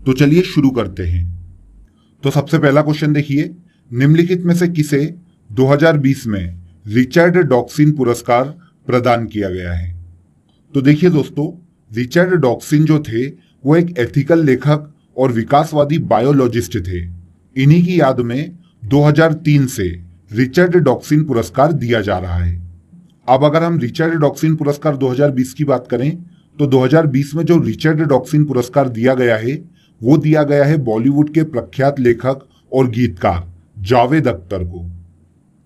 तो चलिए शुरू करते हैं। तो सबसे पहला क्वेश्चन देखिए, निम्नलिखित में से किसे 2020 में रिचर्ड डॉक्सिन पुरस्कार प्रदान किया गया है? तो देखिए दोस्तों, रिचर्ड डॉक्सिन जो थे वो एक एथिकल लेखक और विकासवादी बायोलॉजिस्ट थे। इन्हीं की याद में 2003 से रिचर्ड डॉक्सिन पुरस्कार दिया जा रहा है। अब अगर हम रिचर्ड डॉक्सिन पुरस्कार 2020 की बात करें तो 2020 में जो रिचर्ड डॉक्सिन पुरस्कार दिया गया है वो दिया गया है बॉलीवुड के प्रख्यात लेखक और गीतकार जावेद अख्तर को।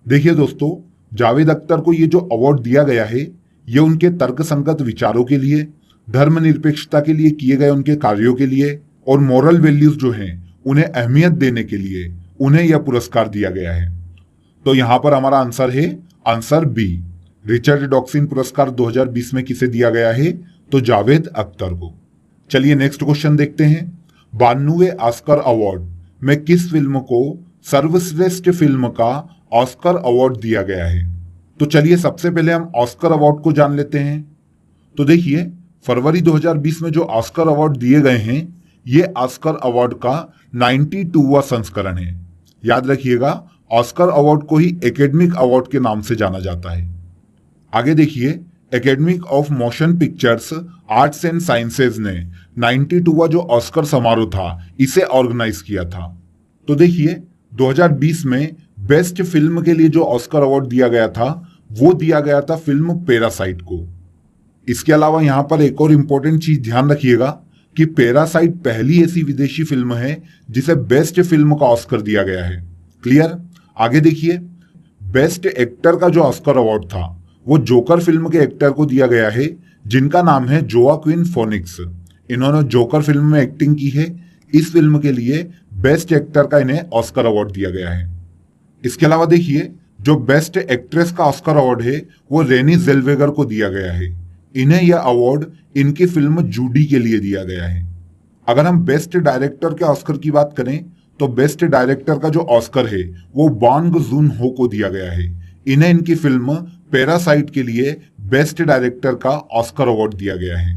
देखिए दोस्तों, जावेद अख्तर को ये जो अवार्ड दिया गया है ये उनके तर्कसंगत विचारों के लिए, धर्मनिरपेक्षता के लिए किए गए उनके कार्यों के लिए और मॉरल वैल्यूज जो हैं उन्हें अहमियत देने के लिए उन्हें यह पुरस्कार दिया गया है। तो यहां पर हमारा आंसर है आंसर बी। रिचर्ड डॉक्सिन पुरस्कार 2020 में किसे दिया गया है? तो जावेद अख्तर को। चलिए नेक्स्ट क्वेश्चन देखते हैं। 92वें ऑस्कर अवार्ड में किस फिल्म को सर्वश्रेष्ठ फिल्म का ऑस्कर अवार्ड दिया गया है? तो चलिए सबसे पहले हम ऑस्कर अवार्ड को जान लेते हैं। तो देखिए, फरवरी 2020 में जो ऑस्कर अवार्ड दिए गए हैं ये ऑस्कर अवार्ड का 92वां संस्करण है। याद रखिएगा, ऑस्कर अवार्ड को ही एकेडमिक अवार्ड के नाम से जाना जाता है। आगे देखिए, academy of motion pictures arts and sciences ने 92वां जो ऑस्कर समारोह था इसे ऑर्गेनाइज किया था। तो देखिए, 2020 में बेस्ट फिल्म के लिए जो ऑस्कर अवार्ड दिया गया था वो दिया गया था फिल्म पैरासाइट को। इसके अलावा यहां पर एक और इंपॉर्टेंट चीज ध्यान रखिएगा कि पैरासाइट पहली ऐसी विदेशी फिल्म है जिसे बेस्ट फिल्म का ऑस्कर दिया गया है। क्लियर? आगे देखिए, बेस्ट एक्टर का जो ऑस्कर अवार्ड था वो जोकर फिल्म के एक्टर को दिया गया है जिनका नाम है जोआक्विन फोनिक्स। इन्होंने जोकर फिल्म में एक्टिंग की है। इस फिल्म के लिए बेस्ट एक्टर का इन्हें ऑस्कर अवार्ड दिया गया है। इसके अलावा देखिए, जो बेस्ट एक्ट्रेस का ऑस्कर अवार्ड है वो रेनी जेल्वेगर को दिया गया है। इन्हें यह अवार्ड इनकी फिल्म जूडी के लिए दिया गया है। अगर हम बेस्ट डायरेक्टर के ऑस्कर की बात करें तो बेस्ट डायरेक्टर का जो ऑस्कर है वो बांग जून हो को दिया गया है। इन्हें इनकी फिल्म पैरासाइट के लिए बेस्ट डायरेक्टर का ऑस्कर अवार्ड दिया गया है।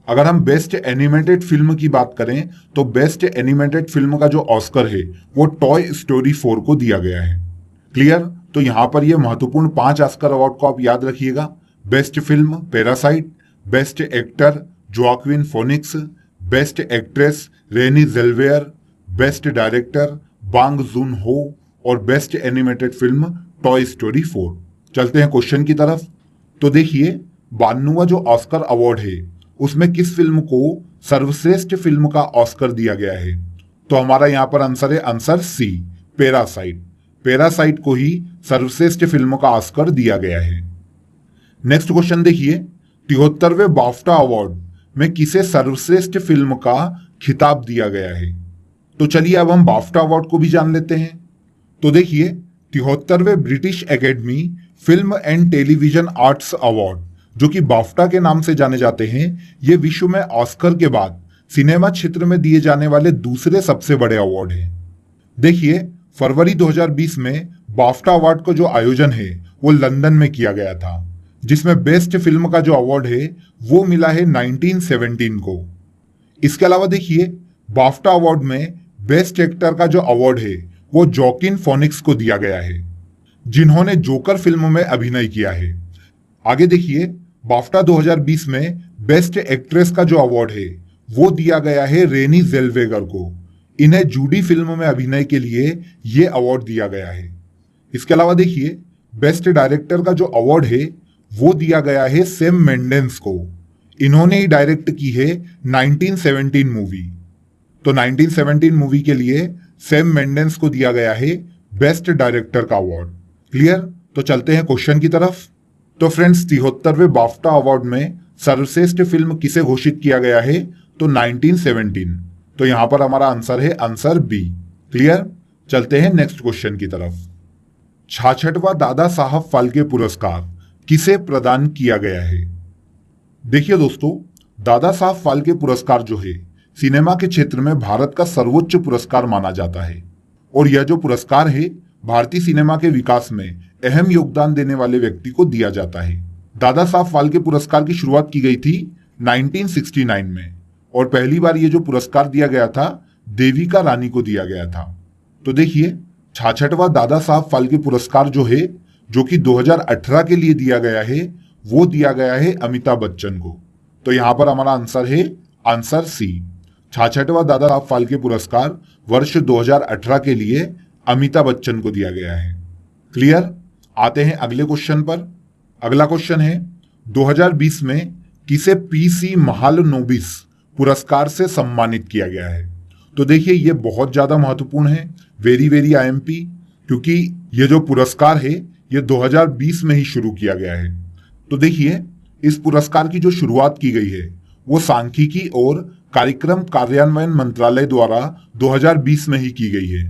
अगर हम बेस्ट एनिमेटेड फिल्म की बात करें तो बेस्ट एनिमेटेड फिल्म का जो ऑस्कर है वो टॉय स्टोरी 4 को दिया गया है। क्लियर? तो यहां पर ये महत्वपूर्ण 5 ऑस्कर अवार्ड को आप याद रखिएगा। Best film Parasite, best actor Joaquin Phoenix, best actress Renee Zellweger, best director Bong Joon Ho और best animated film Toy Story 4। चलते हैं क्वेश्चन की तरफ। तो देखिए, 92वां जो ऑस्कर अवार्ड है उसमें किस फिल्म को सर्वश्रेष्ठ फिल्म का ऑस्कर दिया गया है? तो हमारा यहां पर आंसर है आंसर सी, पैरासाइट। पैरासाइट को ही सर्वश्रेष्ठ फिल्म का ऑस्कर दिया गया है। नेक्स्ट क्वेश्चन देखिए, 73वें बाफ्टा अवार्ड में किसे सर्वश्रेष्ठ फिल्म का खिताब दिया गया है? तो चलिए अब हम बाफ्टा अवार्ड को भी जान लेते हैं। तो देखिए, 73वें British Academy Film and Television Arts award जो कि बाफ्टा के नाम से जाने जाते हैं, ये विश्व में ऑस्कर के बाद सिनेमा क्षेत्र में दिए जाने वाले दूसरे सबसे बड़े अवार्ड हैं। देखिए, फरवरी 2020 में बाफ्टा अवार्ड का जो आयोजन है वो लंदन में किया गया था, जिसमें बेस्ट फिल्म का जो अवार्ड है वो मिला है 1917 को। इसके अलावा देखिए, बाफ्टा अवार्ड में बेस्ट एक्टर का जो अवार्ड है वो जोकिन फोनिक्स को दिया गया है जिन्होंने जोकर फिल्म में अभिनय किया है। आगे देखिए, बाफ्टा 2020 में बेस्ट एक्ट्रेस का जो अवार्ड है वो दिया गया है रेनी जेल्वेगर को। इन्हें जूडी फिल्म में अभिनय के लिए ये अवार्ड दिया गया है। इसके अलावा देखिए, बेस्ट डायरेक्टर का जो अवार्ड है वो दिया गया है सैम मेंडेस को। इन्होंने ही डायरेक्ट की है 1917 मूवी। तो 1917 मूवी के लिए सैम मेंडेस को दिया गया है बेस्ट डायरेक्टर का अवार्ड। क्लियर? तो चलते हैं क्वेश्चन की तरफ। तो फ्रेंड्स, 73वें बाफ्टा अवार्ड में सर्वश्रेष्ठ फिल्म किसे घोषित किया गया है? तो 1917। तो यहां पर हमारा आंसर है आंसर बी। क्लियर? चलते हैं नेक्स्ट क्वेश्चन की तरफ। 66वां दादा साहब फाल्के पुरस्कार किसे प्रदान किया गया है? देखिए दोस्तों, दादा साहब फाल्के पुरस्कार जो है सिनेमा के क्षेत्र में भारत का सर्वोच्च पुरस्कार माना जाता है और यह जो पुरस्कार है भारतीय सिनेमा के विकास में अहम योगदान देने वाले व्यक्ति को दिया जाता है। दादा साहब फाल्के पुरस्कार की शुरुआत की गई थी 1969 में और पहली बार ये जो पुरस्कार दिया गया था देविका रानी को दिया गया था। तो देखिए 66वां दादा साहब फाल्के पुरस्कार जो है, जो कि 2018 के लिए दिया गया है, वो दिया गया है अमिताभ बच्चन को। तो यहां पर हमारा आंसर है आंसर सी। 66वां दादा साहब फाल्के पुरस्कार वर्ष 2018 के लिए अमिताभ बच्चन को दिया गया है। क्लियर? आते हैं अगले क्वेश्चन पर। अगला क्वेश्चन है 2020 में किसे पीसी महालनोबिस पुरस्कार से सम्मानित किया गया है? तो देखिए ये बहुत ज्यादा महत्वपूर्ण है, वेरी वेरी आईएमपी, क्योंकि ये जो पुरस्कार है ये 2020 में ही शुरू किया गया है। तो देखिए इस पुरस्कार की जो शुरुआत की गई है वो सांख्यिकी और कार्यक्रम कार्यान्वयन मंत्रालय द्वारा 2020 में ही की गई है।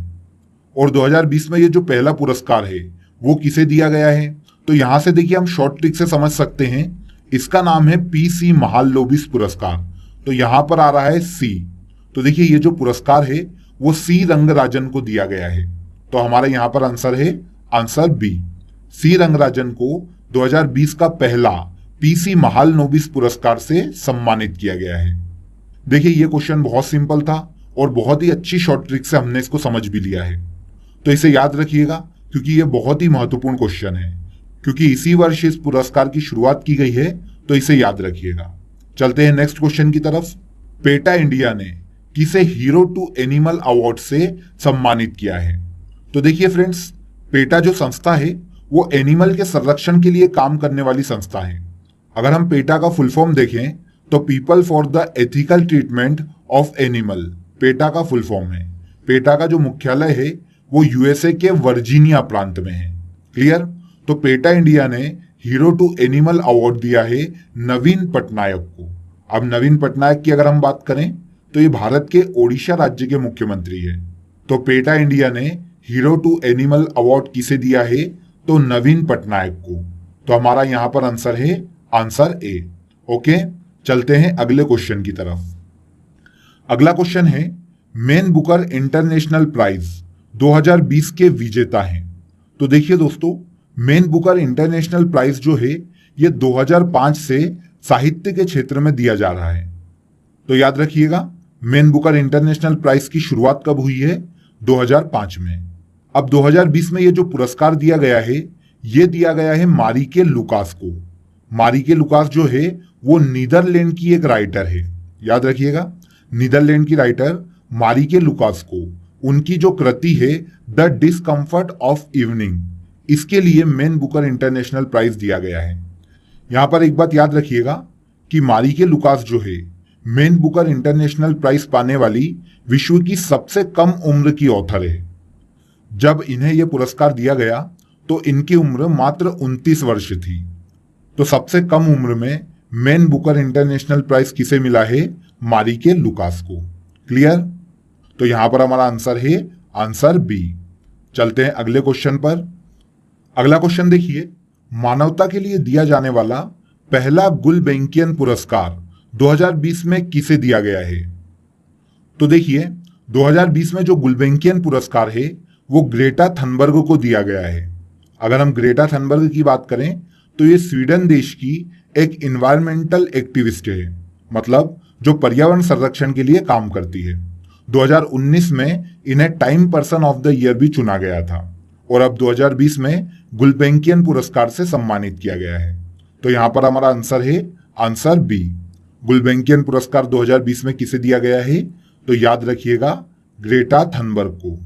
और 2020 में ये जो पहला पुरस्कार है वो किसे दिया गया है? तो यहां से देखिए हम शॉर्ट ट्रिक से समझ सकते हैं, इसका नाम है पीसी महालनोबिस पुरस्कार। तो यहां पर आ रहा है सी। तो देखिए ये जो पुरस्कार है वो सी रंगराजन को दिया गया है। तो हमारा यहां पर आंसर है आंसर बी। सी रंगराजन को 2020 का पहला पीसी महालनोबिस पुरस्कार से सम्मानित किया गया है। देखिए ये क्वेश्चन बहुत सिंपल था और बहुत ही अच्छी शॉर्ट ट्रिक से हमने इसको समझ भी लिया है। तो इसे याद रखिएगा क्योंकि ये बहुत ही महत्वपूर्ण क्वेश्चन है, क्योंकि इसी वर्ष इस पुरस्कार की शुरुआत की गई है। तो इसे याद रखिएगा। चलते हैं नेक्स्ट क्वेश्चन की तरफ। पेटा इंडिया ने किसे हीरो टू एनिमल अवार्ड से सम्मानित किया है? तो देखिए फ्रेंड्स, पेटा जो संस्था है वो एनिमल के संरक्षण के लिए काम करने वाली संस्था है। अगर हम पेटा का फुल फॉर्म देखें तो people for the ethical treatment of animal PETA का फुल फॉर्म है। पेटा का जो मुख्यालय है वो यूएसए के वर्जीनिया प्रांत में है। क्लियर? तो पेटा इंडिया ने हीरो टू एनिमल अवार्ड दिया है नवीन पटनायक को। अब नवीन पटनायक की अगर हम बात करें तो ये भारत के ओडिशा राज्य के मुख्यमंत्री है। तो पेटा इंडिया ने हीरो टू एनिमल अवार्ड किसे दिया है? तो नवीन पटनायक को। तो हमारा यहां पर आंसर है आंसर ए। ओके, चलते हैं अगले क्वेश्चन की तरफ। अगला क्वेश्चन है मैन बुकर इंटरनेशनल प्राइज 2020 के विजेता हैं। तो देखिए दोस्तों, मैन बुकर इंटरनेशनल प्राइज जो है ये 2005 से साहित्य के क्षेत्र में दिया जा रहा है। तो याद रखिएगा मैन बुकर इंटरनेशनल प्राइज की शुरुआत कब हुई है? 2005 में। अब 2020 में ये जो पुरस्कार दिया गया है ये दिया गया है मारिके लुकास को। मारिके लुकास जो है वो नीदरलैंड की एक राइटर है। याद रखिएगा, नीदरलैंड की राइटर मारिके लुकास को उनकी जो कृति है द डिस्कम्फर्ट ऑफ इवनिंग, इसके लिए मैन बुकर इंटरनेशनल प्राइज दिया गया है। यहां पर एक बात याद रखिएगा कि मारिके लुकास जो है मैन बुकर इंटरनेशनल प्राइज पाने वाली विश्व की सबसे कम उम्र की ऑथर है। जब इन्हें यह पुरस्कार दिया गया तो इनकी उम्र मात्र 29 वर्ष थी। तो सबसे कम उम्र में मैन बुकर इंटरनेशनल प्राइज किसे मिला है? मारिके लुकास को। क्लियर? तो यहां पर हमारा आंसर है आंसर बी। चलते हैं अगले क्वेश्चन पर। अगला क्वेश्चन देखिए, मानवता के लिए दिया जाने वाला पहला गुलबेंकियन पुरस्कार 2020 में किसे दिया गया है? तो देखिए 2020 में जो गुलबेंकियन पुरस्कार है वो ग्रेटा थनबर्ग को दिया गया है। अगर हम ग्रेटा थनबर्ग की बात करें तो ये स्वीडन देश की एक इन्वायरमेंटल एक्टिविस्ट है, मतलब जो पर्यावरण संरक्षण के लिए काम करती है। 2019 में इन्हें time person of the year भी चुना गया था और अब 2020 में गुलबेंकियन पुरस्कार से सम्मानित किया गया है। तो यहां पर हमारा आंसर है आंसर बी। गुलबेंकियन पुरस्कार 2020 में किसे दिया गया है? तो याद रखिएगा ग्रेटा थनबर्ग को।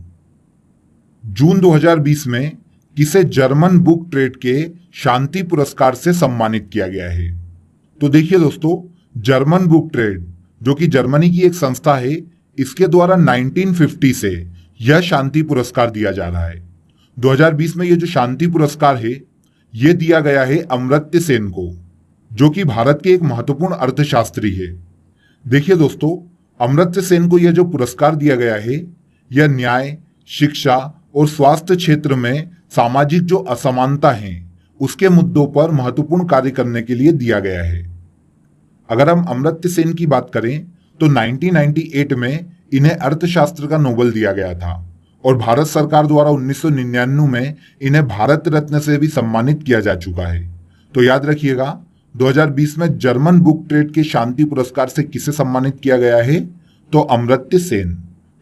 जून 2020 में किसे जर्मन बुक ट्रेड के शांति पुरस्कार से सम्मानित किया गया है? तो देखिए दोस्तों, जर्मन बुक ट्रेड जो कि जर्मनी की एक संस्था है, इसके द्वारा 1950 से यह शांति पुरस्कार दिया जा रहा है। 2020 में यह जो शांति पुरस्कार है यह दिया गया है अमर्त्य सेन को, जो कि भारत के एक महत्वपूर्ण अर्थशास्त्री है। देखिए दोस्तों, अमर्त्य सेन को यह जो पुरस्कार दिया गया है यह न्याय, शिक्षा और स्वास्थ्य क्षेत्र में सामाजिक जो असमानता है उसके मुद्दों पर महत्वपूर्ण कार्य करने के लिए दिया गया है। अगर हम अमर्त्य सेन की बात करें तो 1998 में इन्हें अर्थशास्त्र का नोबेल दिया गया था और भारत सरकार द्वारा 1999 में इन्हें भारत रत्न से भी सम्मानित किया जा चुका है। तो याद रखिएगा 2020 में जर्मन बुक ट्रेड के शांति पुरस्कार से किसे सम्मानित किया गया है? तो अमर्त्य सेन।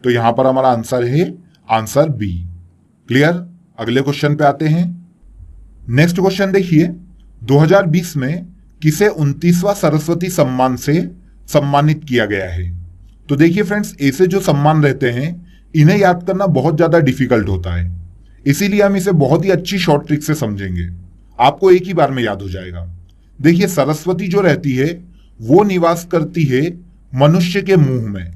तो यहां पर हमारा आंसर है आंसर बी। क्लियर? अगले क्वेश्चन पे आते हैं। नेक्स्ट क्वेश्चन देखिए, 2020 में किसे 29वां सरस्वती सम्मान से सम्मानित किया गया है? तो देखिए फ्रेंड्स, ऐसे जो सम्मान रहते हैं इन्हें याद करना बहुत ज्यादा डिफिकल्ट होता है, इसीलिए हम इसे बहुत ही अच्छी शॉर्ट ट्रिक से समझेंगे, आपको एक ही बार में याद हो जाएगा। देखिए, सरस्वती जो रहती है वो निवास करती है मनुष्य के मुंह में।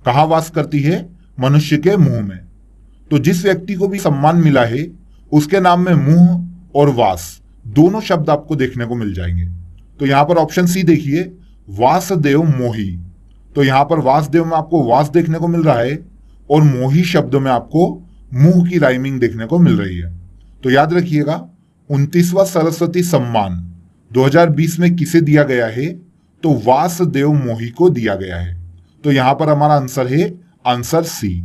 कहां वास करती है? मनुष्य के मुंह में। तो जिस व्यक्ति को भी सम्मान मिला है उसके नाम में मुंह और वास दोनों शब्द आपको देखने को मिल जाएंगे। तो यहां पर ऑप्शन सी देखिए, वासदेव मोही। तो यहां पर वासदेव में आपको वास देखने को मिल रहा है और मोही शब्द में आपको मुंह की राइमिंग देखने को मिल रही है। तो याद रखिएगा, 29वां सरस्वती सम्मान 2020 में किसे दिया गया है? तो वासदेव मोही को दिया गया है। तो यहां पर हमारा आंसर है आंसर सी।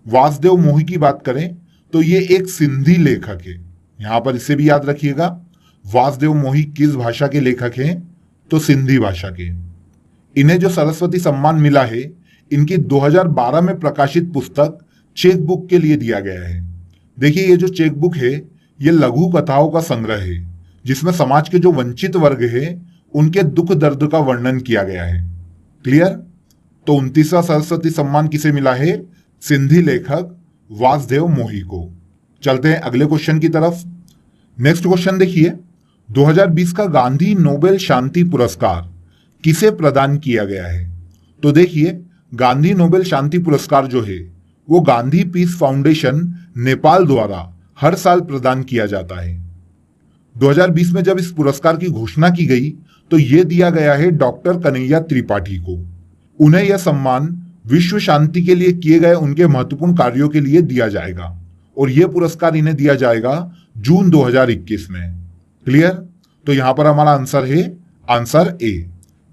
वासदेव मोही की बात करें तो ये एक सिंधी लेखक है, यहां पर इसे भी याद रखिएगा। वासदेव मोही किस भाषा के लेखक हैं? तो सिंधी भाषा के। इन्हें जो सरस्वती सम्मान मिला है इनकी 2012 में प्रकाशित पुस्तक चेक बुक के लिए दिया गया है। देखिए, ये जो चेक बुक है ये लघु कथाओं का संग्रह है जिसमें समाज के जो वंचित वर्ग है उनके दुख दर्द का वर्णन किया गया है। क्लियर? तो 29वां सरस्वती सम्मान किसे मिला है? सिंधी लेखक वासदेव मोही को। चलते हैं अगले क्वेश्चन की तरफ। नेक्स्ट क्वेश्चन देखिए, 2020 का गांधी नोबेल शांति पुरस्कार किसे प्रदान किया गया है? तो देखिए, गांधी नोबेल शांति पुरस्कार जो है वो गांधी पीस फाउंडेशन नेपाल द्वारा हर साल प्रदान किया जाता है। 2020 में जब इस पुरस्कार की घोषणा की गई तो यह दिया गया है डॉक्टर कन्हैया त्रिपाठी को। उन्हें यह सम्मान विश्व शांति के लिए किए गए उनके महत्वपूर्ण कार्यों के लिए दिया जाएगा और यह पुरस्कार इन्हें दिया जाएगा जून 2021 में। क्लियर? तो यहां पर हमारा आंसर है आंसर ए।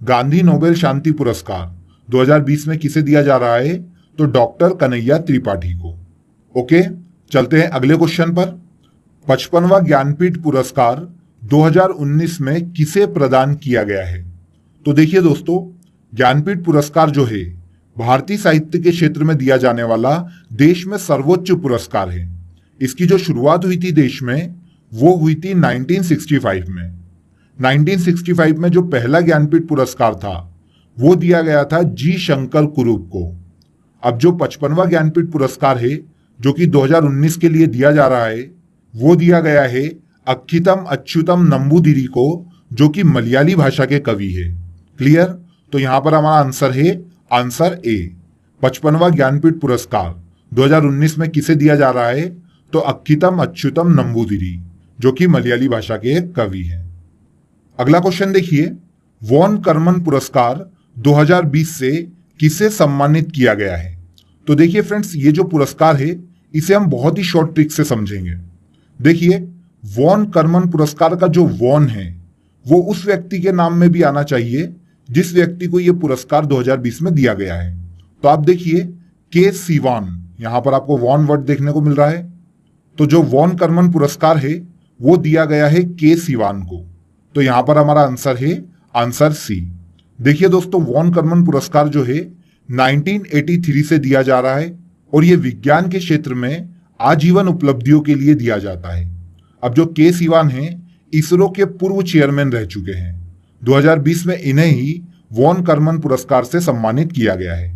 गांधी नोबेल शांति पुरस्कार 2020 में किसे दिया जा रहा है? तो डॉक्टर कन्हैया त्रिपाठी को। ओके, चलते हैं अगले क्वेश्चन पर। 55वां ज्ञानपीठ पुरस्कार 2019 में किसे प्रदान किया गया है? तो देखिए दोस्तों, ज्ञानपीठ पुरस्कार जो है भारतीय साहित्य के क्षेत्र में दिया जाने वाला देश में सर्वोच्च पुरस्कार है। इसकी जो शुरुआत हुई थी देश में वो हुई थी 1965 में। 1965 में जो पहला ज्ञानपीठ पुरस्कार था वो दिया गया था जी शंकर कुरूप को। अब जो 55वां ज्ञानपीठ पुरस्कार है जो कि 2019 के लिए दिया जा रहा है वो दिया गया है अक्खितम अच्युतम नंबूदिरी को, जो कि मलयाली भाषा के कवि है। क्लियर? तो यहां पर हमारा आंसर है आंसर ए। 55वां ज्ञानपीठ पुरस्कार 2019 में किसे दिया जा रहा है? तो अक्खितम अच्युतम नंबूदिरी, जो कि मलयाली भाषा के कवि हैं। अगला क्वेश्चन देखिए, वॉन कर्मन पुरस्कार 2020 से किसे सम्मानित किया गया है? तो देखिए फ्रेंड्स, ये जो पुरस्कार है इसे हम बहुत ही शॉर्ट ट्रिक से समझेंगे। देखिए, वॉन कर्मन पुरस्कार का जो वॉन है वो उस व्यक्ति के नाम में भी आना चाहिए जिस व्यक्ति को यह पुरस्कार 2020 में दिया गया है। तो आप देखिए, के सीवान, यहां पर आपको वॉन वर्ड देखने को मिल रहा है। तो जो वॉन कर्मन पुरस्कार है वो दिया गया है के सीवान को। तो यहां पर हमारा आंसर है आंसर सी। देखिए दोस्तों, वॉन कर्मन पुरस्कार जो है 1983 से दिया जा रहा है और यह विज्ञान के क्षेत्र में आजीवन उपलब्धियों के लिए दिया जाता है। अब जो के सीवान हैं इसरो के पूर्व चेयरमैन रह चुके हैं। 2020 में इन्हें ही वॉन कर्मन पुरस्कार से सम्मानित किया गया है।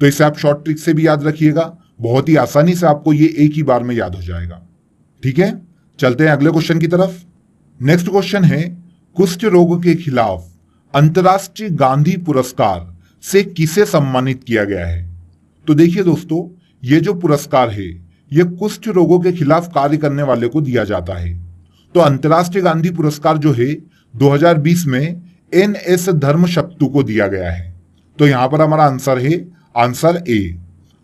तो इसे आप शॉर्ट ट्रिक से भी याद रखिएगा, बहुत ही आसानी से आपको ये एक ही बार में याद हो जाएगा। ठीक है, चलते हैं अगले क्वेश्चन की तरफ। नेक्स्ट क्वेश्चन है, कुष्ठ रोग के खिलाफ अंतरराष्ट्रीय गांधी पुरस्कार से किसे सम्मानित किया गया है? तो देखिए दोस्तों, ये जो पुरस्कार है ये कुष्ठ रोगों के खिलाफ कार्य करने वाले को दिया जाता है। तो अंतरराष्ट्रीय गांधी पुरस्कार जो है 2020 में NS धर्मशक्तु को दिया गया है। तो यहां पर हमारा आंसर है आंसर ए।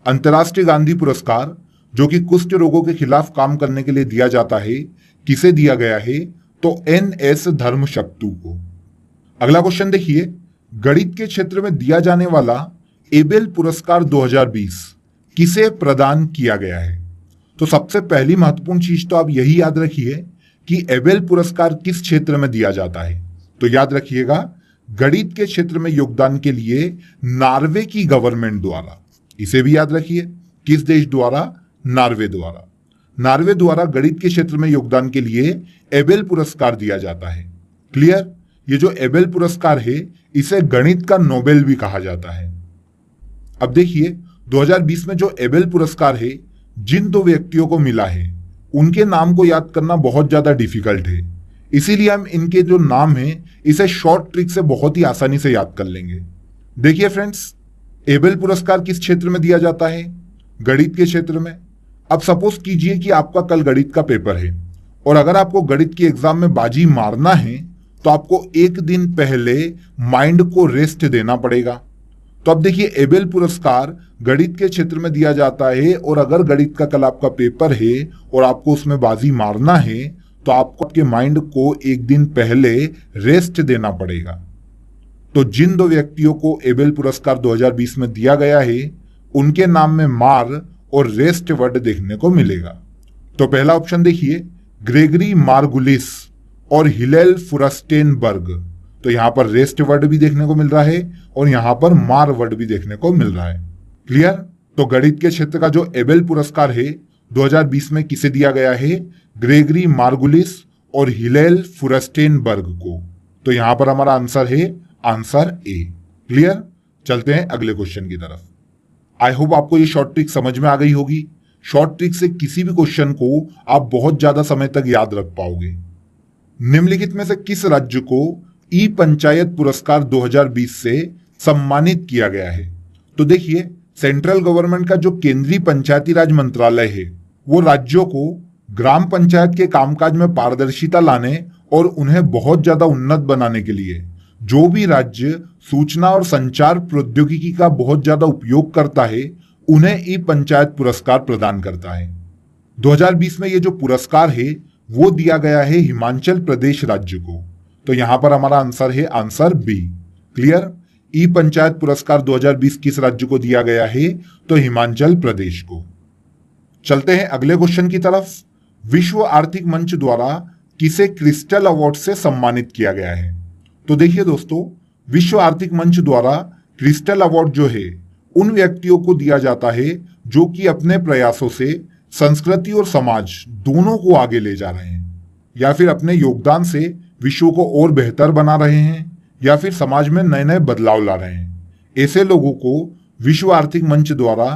अंतरराष्ट्रीय गांधी पुरस्कार जो कि कुष्ठ रोगों के खिलाफ काम करने के लिए दिया जाता है, किसे दिया गया है? तो NS धर्मशक्तु को। अगला क्वेश्चन देखिए, गणित के क्षेत्र में दिया जाने वाला एबेल पुरस्कार 2020 किसे प्रदान किया गया है? तो सबसे पहली महत्वपूर्ण चीज तो आप यही याद रखिए कि एबेल पुरस्कार किस क्षेत्र में दिया जाता है। तो याद रखिएगा, गणित के क्षेत्र में योगदान के लिए नॉर्वे की गवर्नमेंट द्वारा, इसे भी याद रखिए, किस देश द्वारा? नॉर्वे द्वारा। नॉर्वे द्वारा गणित के क्षेत्र में योगदान के लिए एबेल पुरस्कार दिया जाता है। क्लियर? ये जो एबेल पुरस्कार है इसे गणित का नोबेल भी कहा जाता है। अब देखिए 2020 में जो एबेल पुरस्कार है, जिन दो व्यक्तियों को मिला है उनके नाम को याद करना बहुत ज्यादा डिफिकल्ट है, इसीलिए हम इनके जो नाम है इसे शॉर्ट ट्रिक से बहुत ही आसानी से याद कर लेंगे। देखिए फ्रेंड्स, एबेल पुरस्कार किस क्षेत्र में दिया जाता है? गणित के क्षेत्र में। अब सपोज कीजिए कि आपका कल गणित का पेपर है और अगर आपको गणित की एग्जाम में बाजी मारना है तो आपको एक दिन पहले माइंड को रेस्ट देना पड़ेगा। तो अब देखिए, एबेल पुरस्कार गणित के क्षेत्र में दिया जाता है और अगर गणित का कल आपका पेपर है और आपको उसमें बाजी मारना है तो आपको आपके माइंड को एक दिन पहले रेस्ट देना पड़ेगा। तो जिन दो व्यक्तियों को एबेल पुरस्कार 2020 में दिया गया है उनके नाम में मार और रेस्ट वर्ड देखने को मिलेगा। तो पहला ऑप्शन देखिए, ग्रेगरी मार्गुलिस और हिलेल फुरस्टेनबर्ग। तो यहां पर रेस्ट वर्ड भी देखने को मिल रहा है और यहां पर मार वर्ड भी देखने को मिल रहा है। क्लियर? तो गणित के क्षेत्र का जो एबेल पुरस्कार है 2020 में किसे दिया गया है? ग्रेगरी मार्गुलिस और हिलेल फुरस्टेनबर्ग को। तो यहां पर हमारा आंसर है आंसर ए। क्लियर? चलते हैं अगले क्वेश्चन की तरफ। आई होप आपको ये शॉर्ट ट्रिक समझ में आ गई होगी। शॉर्ट ट्रिक से किसी भी क्वेश्चन को आप बहुत ज्यादा समय तक याद रख पाओगे। निम्नलिखित में से किस राज्य को ई पंचायत पुरस्कार 2020 से सम्मानित किया गया है? तो देखिए, सेंट्रल गवर्नमेंट का जो केंद्रीय पंचायती राज मंत्रालय है वो राज्यों को ग्राम पंचायत के कामकाज में पारदर्शिता लाने और उन्हें बहुत ज्यादा उन्नत बनाने के लिए जो भी राज्य सूचना और संचार प्रौद्योगिकी का बहुत ज्यादा उपयोग करता है उन्हें ई पंचायत पुरस्कार प्रदान करता है। 2020 में ये जो पुरस्कार है वो दिया गया है हिमाचल प्रदेश राज्य को। तो यहां पर हमारा आंसर है आंसर बी। क्लियर? ई पंचायत पुरस्कार 2020 किस राज्य को दिया गया है? तो हिमाचल प्रदेश को। चलते हैं अगले क्वेश्चन की तरफ। विश्व आर्थिक मंच द्वारा किसे क्रिस्टल अवार्ड से सम्मानित किया गया है? तो देखिए दोस्तों, विश्व आर्थिक मंच द्वारा क्रिस्टल अवार्ड जो है उन व्यक्तियों को दिया जाता है जो कि अपने प्रयासों से संस्कृति और समाज दोनों को आगे ले जा रहे हैं, या फिर अपने योगदान से विश्व को और बेहतर बना रहे हैं, या फिर समाज में नए नए बदलाव ला रहे हैं। ऐसे लोगों को विश्व आर्थिक मंच द्वारा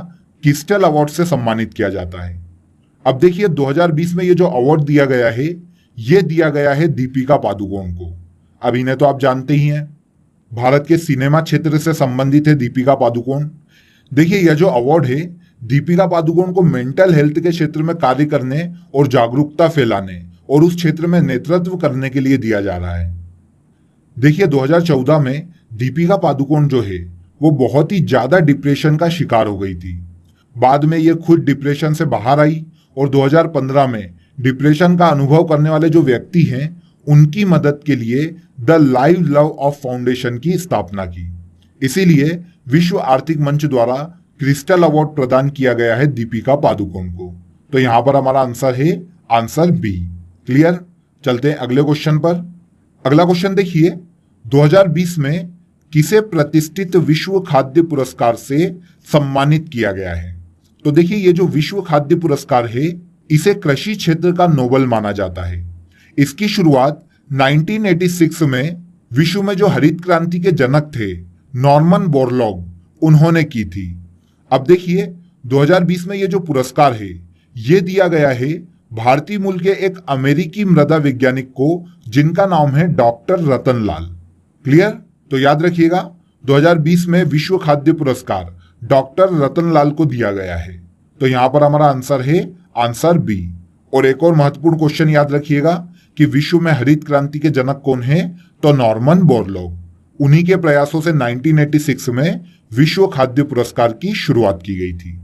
क्रिस्टल अवार्ड से सम्मानित किया जाता है। अब देखिए 2020 में ये जो अवार्ड दिया गया है ये दिया गया है दीपिका पादुकोण को। अब इन्हें तो आप जानते ही हैं, भारत के सिनेमा क्षेत्र से संबंधित है दीपिका पादुकोण। देखिए यह जो अवार्ड है दीपिका पादुकोण को मेंटल हेल्थ के क्षेत्र में कार्य करने और जागरूकता फैलाने और उस क्षेत्र में नेतृत्व करने के लिए दिया जा रहा है। देखिए 2014 में दीपिका पादुकोण जो है वो बहुत ही ज्यादा डिप्रेशन का शिकार हो गई थी। बाद में ये खुद डिप्रेशन से बाहर आई और 2015 में डिप्रेशन का अनुभव करने वाले जो व्यक्ति हैं उनकी मदद के लिए the live love of foundation की स्थापना की। इसीलिए विश्व आर्थिक मंच द्वारा क्रिस्टल अवार्ड प्रदान किया गया है दीपिका पादुकोण को। तो यहां पर हमारा आंसर है आंसर बी। क्लियर? चलते हैं अगले क्वेश्चन पर। अगला क्वेश्चन देखिए, 2020 में किसे प्रतिष्ठित विश्व खाद्य पुरस्कार से सम्मानित किया गया है? तो देखिए ये जो विश्व खाद्य पुरस्कार है इसे कृषि क्षेत्र का नोबेल माना जाता है। इसकी शुरुआत 1986 में विश्व में जो हरित क्रांति के जनक थे नॉर्मन बोरलॉग उन्होंने की थी। अब देखिए 2020 में ये जो पुरस्कार है ये दिया गया है भारतीय मूल के एक अमेरिकी मृदा वैज्ञानिक को जिनका नाम है डॉक्टर रतन लाल। क्लियर? तो याद रखिएगा 2020 में विश्व खाद्य पुरस्कार डॉक्टर रतन लाल को दिया गया है। तो यहां पर हमारा आंसर है आंसर बी। और एक और महत्वपूर्ण क्वेश्चन याद रखिएगा कि विश्व में हरित क्रांति के जनक कौन है? तो नॉर्मन बोरलॉग। उन्हीं के प्रयासों से 1986 में विश्व खाद्य पुरस्कार की शुरुआत की गई थी।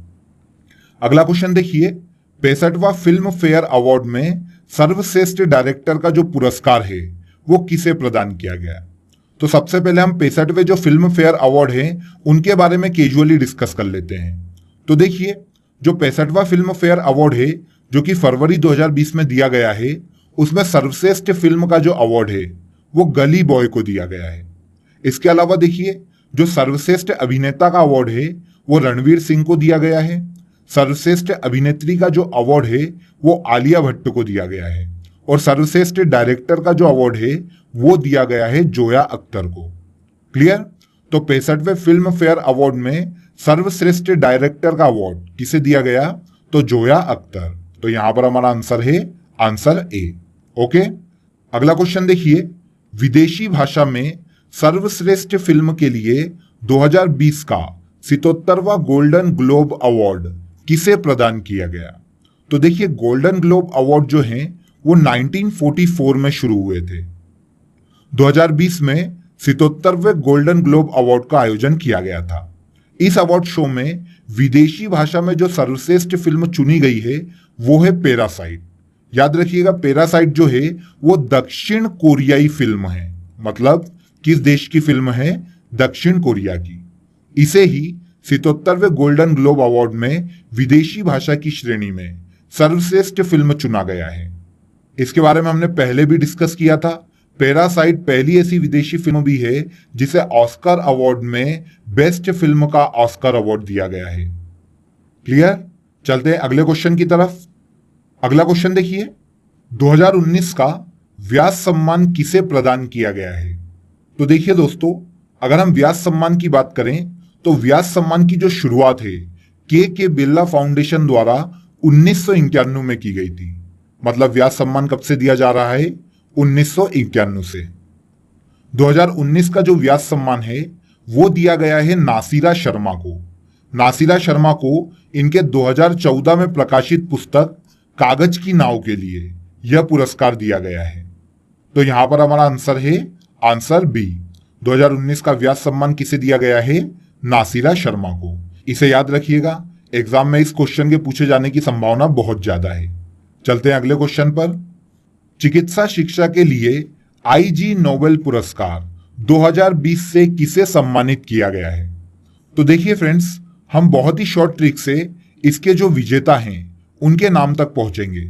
अगला क्वेश्चन देखिए, 65वां फिल्म फेयर अवार्ड में सर्वश्रेष्ठ डायरेक्टर का जो पुरस्कार है वो किसे प्रदान किया गया? तो सबसे पहले हम 65वें जो फिल्म फेयर अवार्ड है उनके बारे में कैजुअली डिस्कस कर लेते हैं। तो देखिए जो 65वां फिल्म फेयर अवार्ड है जो कि फरवरी 2020 में दिया गया है उसमें सर्वश्रेष्ठ फिल्म का जो अवार्ड है वो गली बॉय को दिया गया है। इसके अलावा देखिए, जो सर्वश्रेष्ठ अभिनेता का अवार्ड है वो रणवीर सिंह को दिया गया है। सर्वश्रेष्ठ अभिनेत्री का जो अवार्ड है वो आलिया भट्ट को दिया गया है। और सर्वश्रेष्ठ डायरेक्टर का जो अवार्ड है वो दिया गया है जोया अख्तर को। क्लियर? तो 65वें फिल्म फेयर अवार्ड में सर्वश्रेष्ठ डायरेक्टर का अवार्ड किसे दिया गया? तो जोया अख्तर। तो यहां पर हमारा आंसर है आंसर ए। ओके, अगला क्वेश्चन देखिए, विदेशी भाषा में सर्वश्रेष्ठ फिल्म के लिए 2020 का 77वां गोल्डन ग्लोब अवार्ड किसे प्रदान किया गया? तो देखिए, गोल्डन ग्लोब अवार्ड जो हैं वो 1944 में शुरू हुए थे। 2020 में 77वें गोल्डन ग्लोब अवार्ड का आयोजन किया गया था। इस अवार्ड शो में विदेशी भाषा में जो सर्वश्रेष्ठ फिल्म चुनी गई है वो है पैरासाइट। याद रखिएगा, पैरासाइट जो है वो दक्षिण कोरियाई फिल्म है। मतलब किस देश की फिल्म है? दक्षिण कोरिया की। इसे ही 77वें गोल्डन ग्लोब अवार्ड में विदेशी भाषा की श्रेणी में सर्वश्रेष्ठ फिल्म चुना गया है। इसके बारे में हमने पहले भी डिस्कस किया था। पैरासाइट पहली ऐसी विदेशी फिल्म भी है जिसे ऑस्कर अवार्ड में बेस्ट फिल्म का ऑस्कर अवार्ड दिया गया है। क्लियर? चलते हैं अगले क्वेश्चन की तरफ। अगला क्वेश्चन देखिए, 2019 का व्यास सम्मान किसे प्रदान किया गया है? तो देखिए दोस्तों, अगर हम व्यास सम्मान की बात करें तो व्यास सम्मान की जो शुरुआत है के बिरला फाउंडेशन द्वारा 1991 में की गई थी। मतलब व्यास सम्मान कब से दिया जा रहा है? 1991 से। 2019 का जो व्यास सम्मान है वो दिया गया है नासिरा शर्मा को। नासिरा शर्मा को इनके 2014 में प्रकाशित पुस्तक कागज की नाव के लिए यह पुरस्कार दिया गया है। तो यहां पर हमारा आंसर है आंसर बी। 2019 का व्यास सम्मान किसे दिया गया है? नासिरा शर्मा को। इसे याद रखिएगा, एग्जाम में इस क्वेश्चन के पूछे जाने की संभावना बहुत ज्यादा है। चलते हैं अगले क्वेश्चन पर। चिकित्सा शिक्षा के लिए आईजी नोबेल पुरस्कार 2020 से किसे सम्मानित किया गया है? तो देखिए फ्रेंड्स, हम बहुत ही शॉर्ट ट्रिक से इसके जो विजेता हैं उनके नाम तक पहुंचेंगे।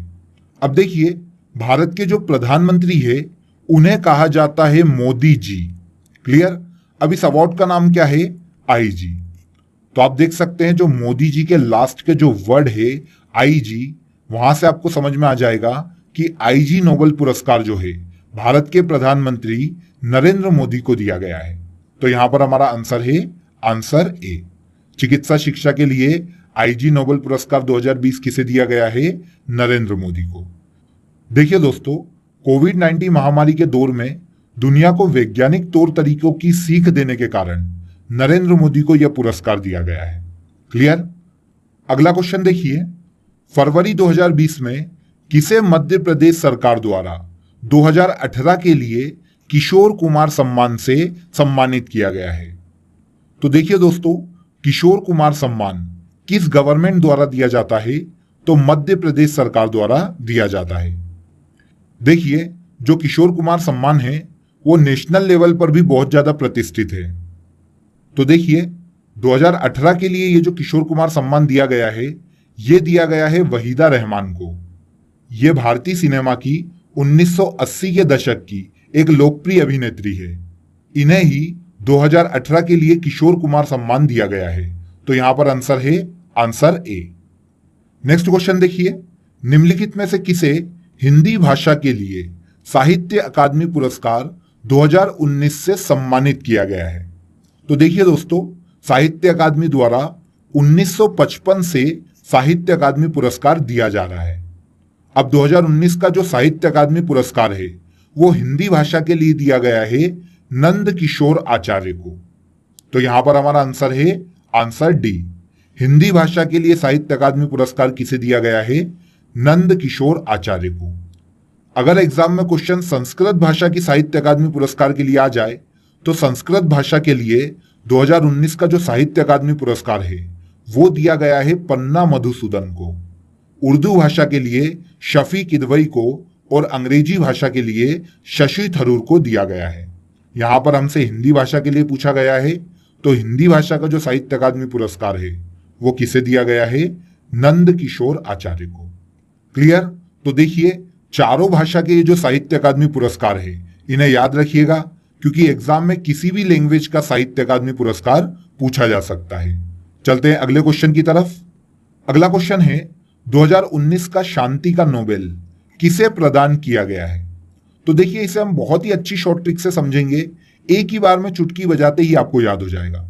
अब देखिए, भारत के जो प्रधानमंत्री है उन्हें कहा जाता है मोदी जी। क्लियर? अब इस अवार्ड का नाम क्या है? आईजी। तो आप देख सकते हैं जो मोदी जी के लास्ट के जो वर्ड है आईजी, वहां से आपको समझ में आ जाएगा कि आईजी नोबेल पुरस्कार जो है भारत के प्रधानमंत्री नरेंद्र मोदी को दिया गया है। तो यहां पर हमारा आंसर है आंसर ए। चिकित्सा शिक्षा के लिए आईजी नोबेल पुरस्कार 2020 किसे दिया गया है? नरेंद्र मोदी को। देखिए दोस्तों, कोविड-19 महामारी के दौर में दुनिया को वैज्ञानिक तौर तरीकों की सीख देने के कारण नरेंद्र मोदी को यह पुरस्कार दिया गया है। क्लियर? अगला क्वेश्चन देखिए, फरवरी 2020 में किसे मध्य प्रदेश सरकार द्वारा 2018 के लिए किशोर कुमार सम्मान से सम्मानित किया गया है? तो देखिए दोस्तों, किशोर कुमार सम्मान किस गवर्नमेंट द्वारा दिया जाता है? तो मध्य प्रदेश सरकार द्वारा दिया जाता है। देखिए, जो किशोर कुमार सम्मान है वो नेशनल लेवल पर भी बहुत ज्यादा प्रतिष्ठित है। तो देखिए, 2018 के लिए ये जो किशोर कुमार सम्मान दिया गया है ये दिया गया है वहीदा रहमान को। ये भारतीय सिनेमा की 1980 के दशक की एक लोकप्रिय अभिनेत्री है। इन्हें ही 2018 के लिए किशोर कुमार सम्मान दिया गया है। तो यहां पर आंसर है आंसर ए। नेक्स्ट क्वेश्चन देखिए, निम्नलिखित में से किसे हिंदी भाषा के लिए साहित्य अकादमी पुरस्कार 2019 से सम्मानित किया गया है? तो देखिए दोस्तों, साहित्य अकादमी द्वारा 1955 से साहित्य अकादमी पुरस्कार दिया जा रहा है। अब 2019 का जो साहित्य अकादमी पुरस्कार है वो हिंदी भाषा के लिए दिया गया है नंद किशोर आचार्य को। तो यहां पर हमारा आंसर है आंसर डी। हिंदी भाषा के लिए साहित्य अकादमी पुरस्कार किसे दिया गया है? नंद किशोर आचार्य को। अगर एग्जाम में क्वेश्चन संस्कृत भाषा की साहित्य अकादमी पुरस्कार के लिए आ जाए तो संस्कृत भाषा के लिए 2019 का जो साहित्य अकादमी पुरस्कार है वो दिया गया है पन्ना मधुसूदन को। उर्दू भाषा के लिए शफी किदवई को और अंग्रेजी भाषा के लिए शशि थरूर को दिया गया है। यहां पर हमसे हिंदी भाषा के लिए पूछा गया है, तो हिंदी भाषा का जो साहित्य अकादमी पुरस्कार है वो किसे दिया गया है? नंद किशोर आचार्य को। क्लियर? तो देखिए, चारों भाषा के जो साहित्य अकादमी पुरस्कार है इन्हें याद रखिएगा क्योंकि एग्जाम में किसी भी लैंग्वेज का साहित्य अकादमी पुरस्कार पूछा जा सकता है। चलते हैं अगले क्वेश्चन की तरफ। अगला क्वेश्चन है 2019 का शांति का नोबेल किसे प्रदान किया गया है? तो देखिए इसे हम बहुत ही अच्छी शॉर्ट ट्रिक से समझेंगे, एक ही बार में चुटकी बजाते ही आपको याद हो जाएगा।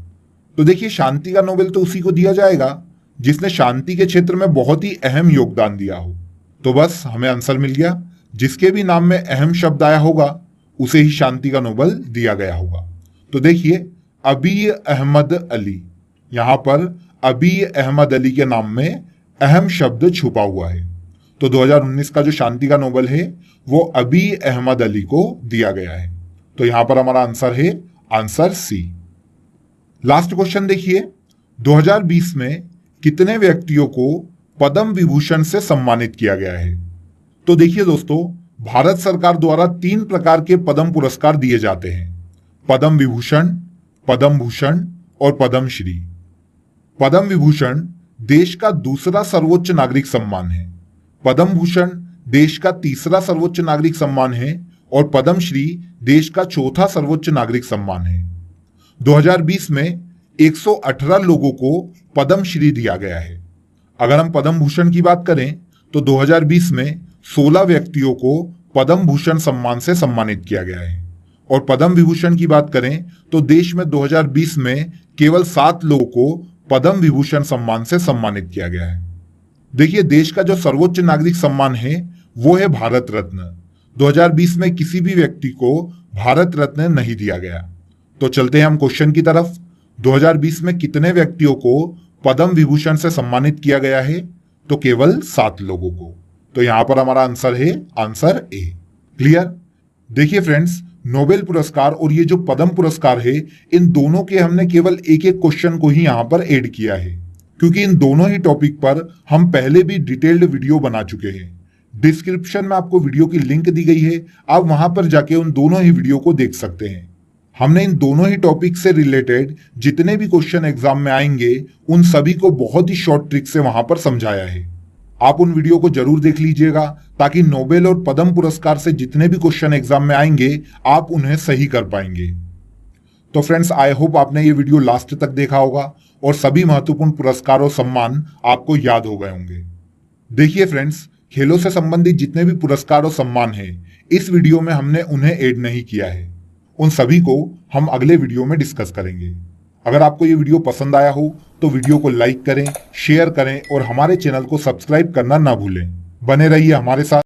तो देखिए शांति का नोबेल तो उसी को दिया जाएगा जिसने शांति के क्षेत्र में बहुत ही अहम योगदान दिया हो। तो बस हमें आंसर मिल गया, जिसके भी नाम में अहम शब्द आया होगा उसे ही शांति का नोबेल दिया गया होगा। तो देखिए अबी अहमद अली, यहां पर अबी अहमद अली के नाम में अहम शब्द छुपा हुआ है। तो 2019 का जो शांति का नोबेल है वो अबी अहमद अली को दिया गया है। तो यहां पर हमारा आंसर है आंसर सी। लास्ट क्वेश्चन देखिए, 2020 में कितने व्यक्तियों को पद्म विभूषण से सम्मानित किया गया है? तो देखिए दोस्तों, भारत सरकार द्वारा 3 प्रकार के पद्म पुरस्कार दिए जाते हैं, पद्म विभूषण, पद्म भूषण और पद्मश्री। पद्म विभूषण देश का दूसरा सर्वोच्च नागरिक सम्मान है, पद्म भूषण देश का तीसरा सर्वोच्च नागरिक सम्मान है और पद्मश्री देश का चौथा सर्वोच्च नागरिक सम्मान है। 2020 में 118 लोगों को पद्मश्री दिया गया है। अगर हम पद्म भूषण की बात करें तो 2020 में 16 व्यक्तियों को पद्म भूषण सम्मान से सम्मानित किया गया है और पद्म विभूषण की बात करें तो देश में 2020 में केवल 7 लोगों को पद्म विभूषण सम्मान से सम्मानित किया गया है। देखिए देश का जो सर्वोच्च नागरिक सम्मान है वो है भारत रत्न। 2020 में किसी भी व्यक्ति को भारत रत्न नहीं दिया गया। तो चलते हैं हम क्वेश्चन की तरफ। 2020 में कितने व्यक्तियों को पद्म विभूषण से सम्मानित किया गया है? तो केवल 7 लोगों को। तो यहां पर हमारा आंसर है आंसर ए। क्लियर? देखिए फ्रेंड्स, नोबेल पुरस्कार और ये जो पद्म पुरस्कार है, इन दोनों के हमने केवल एक एक क्वेश्चन को ही यहां पर ऐड किया है क्योंकि इन दोनों ही टॉपिक पर हम पहले भी डिटेल्ड वीडियो बना चुके हैं। डिस्क्रिप्शन में आपको वीडियो की लिंक दी गई है, आप वहां पर जाके उन दोनों ही वीडियो को देख सकते हैं। हमने इन दोनों ही टॉपिक से रिलेटेड जितने भी क्वेश्चन एग्जाम में आएंगे उन सभी को बहुत ही शॉर्ट ट्रिक से वहां पर समझाया है। आप उन वीडियो को जरूर देख लीजिएगा ताकि नोबेल और पद्म पुरस्कार से जितने भी क्वेश्चन एग्जाम में आएंगे आप उन्हें सही कर पाएंगे। तो फ्रेंड्स, आई होप आपने ये वीडियो लास्ट तक देखा होगा और सभी महत्वपूर्ण पुरस्कार और सम्मान आपको याद हो गए होंगे। देखिए फ्रेंड्स, खेलों से संबंधित जितने भी पुरस्कार और सम्मान हैं, इस वीडियो में हमने उन्हें ऐड नहीं किया है। उन सभी को हम अगले वीडियो में डिस्कस करेंगे। अगर आपको ये वीडियो पसंद आया हो तो वीडियो को लाइक करें, शेयर करें और हमारे चैनल को सब्सक्राइब करना ना भूलें। बने रहिए हमारे साथ।